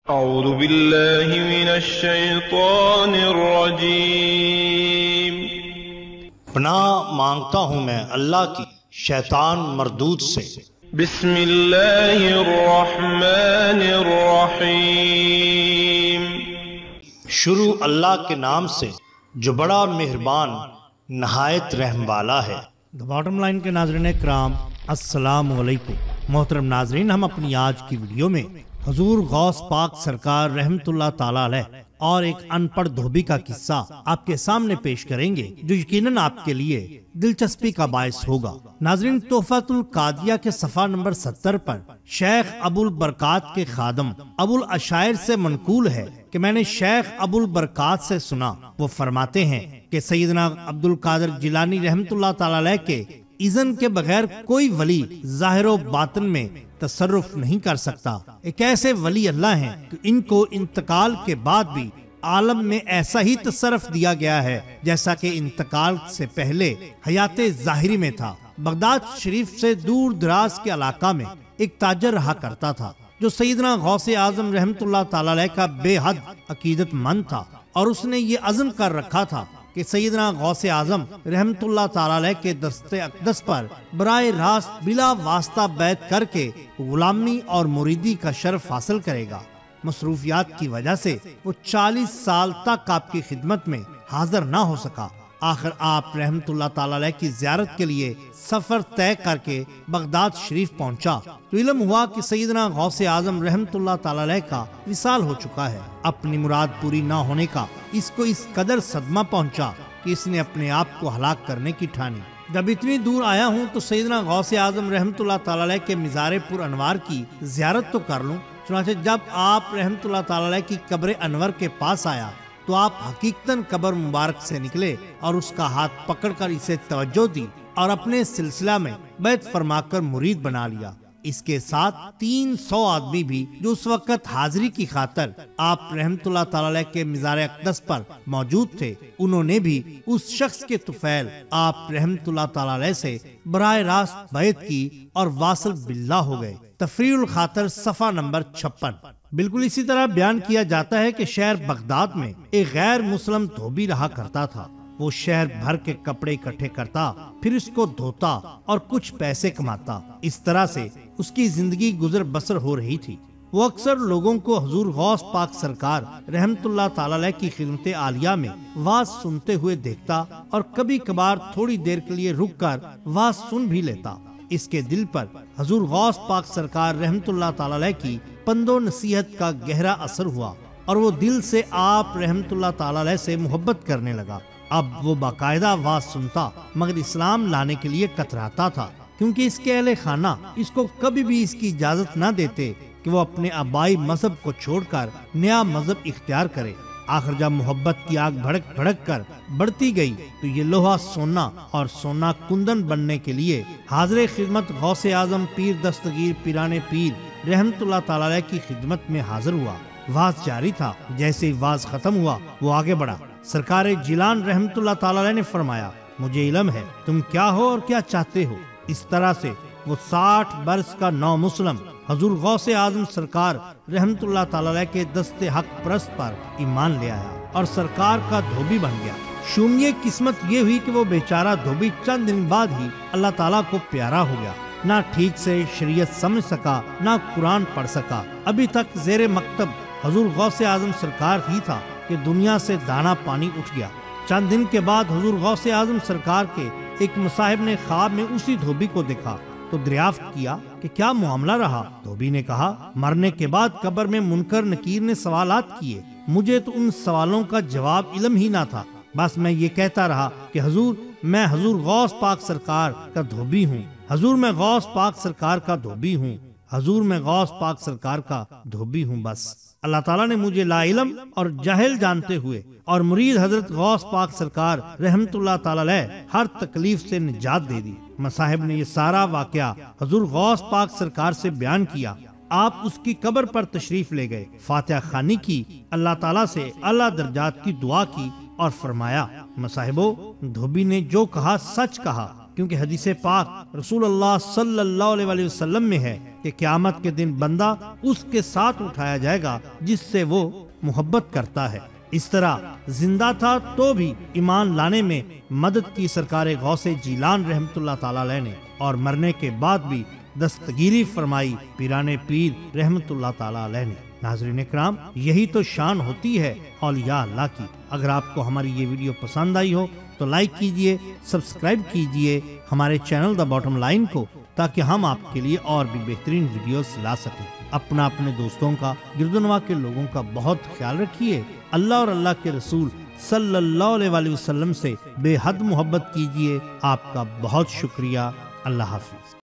اعوذ باللہ من الشیطان الرجیم۔ پناہ مانگتا ہوں میں اللہ کی شیطان مردود سے۔ بسم اللہ الرحمن الرحیم۔ شروع اللہ کے نام سے جو بڑا مہربان نہایت رحم والا ہے۔ باٹم لائن کے ناظرین اکرام، السلام علیکم۔ محترم ناظرین، ہم اپنی آج کی ویڈیو میں حضور غوث پاک سرکار رحمت اللہ تعالی علیہ اور ایک ان پڑھ دھوبی کا قصہ آپ کے سامنے پیش کریں گے جو یقیناً آپ کے لیے دلچسپی کا باعث ہوگا۔ ناظرین، تحفۃ القادیہ کے صفحہ نمبر 70 پر شیخ ابو البرکات کے خادم ابو الاشاعر سے منقول ہے کہ میں نے شیخ ابو البرکات سے سنا، وہ فرماتے ہیں کہ سیدنا عبد القادر جیلانی رحمت اللہ تعالی علیہ کے اذن کے بغیر کوئی ولی ظاہر و باطن میں تصرف نہیں کر سکتا۔ ایک ایسے ولی اللہ ہیں کہ ان کو انتقال کے بعد بھی عالم میں ایسا ہی تصرف دیا گیا ہے جیسا کہ انتقال سے پہلے حیات ظاہری میں تھا۔ بغداد شریف سے دور دراز کے علاقہ میں ایک تاجر رہا کرتا تھا جو سیدنا غوث اعظم رحمت اللہ تعالی علیہ کا بے حد عقیدت مند تھا، اور اس نے یہ عزم کر رکھا تھا کہ سیدنا غوث اعظم رحمت اللہ تعالی علیہ کے دست اقدس پر براہ راست بلا واسطہ بیعت کر کے غلامی اور مریدی کا شرف حاصل کرے گا۔ مصروفیات کی وجہ سے وہ 40 سال تک آپ کی خدمت میں حاضر نہ ہو سکا۔ آخر آپ رحمت اللہ تعالی علیہ کی زیارت کے لیے سفر طے کر کے بغداد شریف پہنچا تو علم ہوا کہ سیدنا غوث اعظم رحمت اللہ تعالی علیہ کا وصال ہو چکا ہے۔ اپنی مراد پوری نہ ہونے کا اس کو اس قدر صدمہ پہنچا کہ اس نے اپنے آپ کو ہلاک کرنے کی ٹھانی۔ جب اتنی دور آیا ہوں تو سیدنا غوث اعظم رحمت اللہ تعالی علیہ کے مزار پر انوار کی زیارت تو کر لوں۔ چنانچہ جب آپ رحمت اللہ تعالی علیہ کی قبر انور کے پاس آیا تو آپ حقیقتاً قبر مبارک سے نکلے اور اس کا ہاتھ پکڑ کر اسے توجہ دی اور اپنے سلسلہ میں بیعت فرما کر مرید بنا لیا۔ اس کے ساتھ 300 آدمی بھی جو اس وقت حاضری کی خاطر آپ رحمت اللہ تعالی علیہ کے مزار اقدس پر موجود تھے، انہوں نے بھی اس شخص کے طفیل آپ رحمت اللہ تعالی علیہ سے براہ راست بیعت کی اور واصل باللہ ہو گئے۔ تفریح الخاطر صفحہ نمبر 56۔ بالکل اسی طرح بیان کیا جاتا ہے کہ شہر بغداد میں ایک غیر مسلم دھوبی رہا کرتا تھا۔ وہ شہر بھر کے کپڑے اکٹھے کرتا، پھر اس کو دھوتا اور کچھ پیسے کماتا۔ اس طرح سے اس کی زندگی گزر بسر ہو رہی تھی۔ وہ اکثر لوگوں کو حضور غوث پاک سرکار رحمت اللہ تعالی علیہ کی خدمت عالیہ میں واز سنتے ہوئے دیکھتا اور کبھی کبھار تھوڑی دیر کے لیے رک کر واز سن بھی لیتا۔ اس کے دل پر حضور غوث پاک سرکار رحمت اللہ تعالی علیہ کی پند و نصیحت کا گہرا اثر ہوا اور وہ دل سے آپ رحمت اللہ تعالی علیہ سے محبت کرنے لگا۔ اب وہ باقاعدہ واز سنتا مگر اسلام لانے کے لیے کتراتا تھا، کیونکہ اس کے اہل خانہ اس کو کبھی بھی اس کی اجازت نہ دیتے کہ وہ اپنے آبائی مذہب کو چھوڑ کر نیا مذہب اختیار کرے۔ آخر جب محبت کی آگ بھڑک بھڑک کر بڑھتی گئی تو یہ لوہا سونا اور سونا کندن بننے کے لیے حاضر خدمت غوث اعظم پیر دستگیر پیران پیر رحمت اللہ تعالی علیہ کی خدمت میں حاضر ہوا۔ واز جاری تھا، جیسے ہی واز ختم ہوا وہ آگے بڑھا۔ سرکار جیلان رحمت اللہ تعالی علیہ نے فرمایا، مجھے علم ہے تم کیا ہو اور کیا چاہتے ہو۔ اس طرح سے وہ 60 برس کا نو مسلم حضور غوث اعظم سرکار رحمت اللہ تعالی علیہ کے دست حق پرست پر ایمان لے آیا اور سرکار کا دھوبی بن گیا۔ شومیہ قسمت یہ ہوئی کہ وہ بیچارہ دھوبی چند دن بعد ہی اللہ تعالیٰ کو پیارا ہو گیا۔ نہ ٹھیک سے شریعت سمجھ سکا، نہ قرآن پڑھ سکا۔ ابھی تک زیر مکتب حضور غوث اعظم سرکار ہی تھا کہ دنیا سے دانا پانی اٹھ گیا۔ چند دن کے بعد حضور غوث اعظم سرکار کے ایک مصاحب نے خواب میں اسی دھوبی کو دیکھا تو دریافت کیا کہ کیا معاملہ رہا۔ دھوبی نے کہا، مرنے کے بعد قبر میں منکر نکیر نے سوالات کیے، مجھے تو ان سوالوں کا جواب علم ہی نہ تھا، بس میں یہ کہتا رہا کہ حضور میں حضور غوث پاک سرکار کا دھوبی ہوں، حضور میں غوث پاک سرکار کا دھوبی ہوں، حضور میں غوث پاک سرکار کا دھوبی ہوں۔ بس اللہ تعالیٰ نے مجھے لا علم اور جاہل جانتے ہوئے اور مرید حضرت غوث پاک سرکار رحمت اللہ تعالی علیہ ہر تکلیف سے نجات دے دی۔ مصاحب نے یہ سارا واقعہ حضور غوث پاک سرکار سے بیان کیا۔ آپ اس کی قبر پر تشریف لے گئے، فاتحہ خوانی کی، اللہ تعالیٰ سے اعلیٰ درجات کی دعا کی اور فرمایا، مصاحبو، دھوبی نے جو کہا سچ کہا، کیونکہ حدیث پاک رسول اللہ صلی اللہ علیہ وسلم میں ہے کہ قیامت کے دن بندہ اس کے ساتھ اٹھایا جائے گا جس سے وہ محبت کرتا ہے۔ اس طرح زندہ تھا تو بھی ایمان لانے میں مدد کی سرکار غوث جیلان رحمت اللہ تعالی علیہ نے، اور مرنے کے بعد بھی دستگیری فرمائی پیران پیر رحمت اللہ تعالی علیہ نے۔ ناظرین اکرام، یہی تو شان ہوتی ہے اولیاء اللہ کی۔ اگر آپ کو ہماری یہ ویڈیو پسند آئی ہو تو لائک کیجئے، سبسکرائب کیجئے ہمارے چینل دا باٹم لائن کو، تاکہ ہم آپ کے لیے اور بھی بہترین ویڈیوز لا سکیں۔ اپنے دوستوں کا، گرد و نواح کے لوگوں کا بہت خیال رکھیے۔ اللہ اور اللہ کے رسول صلی اللہ علیہ وسلم سے بے حد محبت کیجئے۔ آپ کا بہت شکریہ۔ اللہ حافظ۔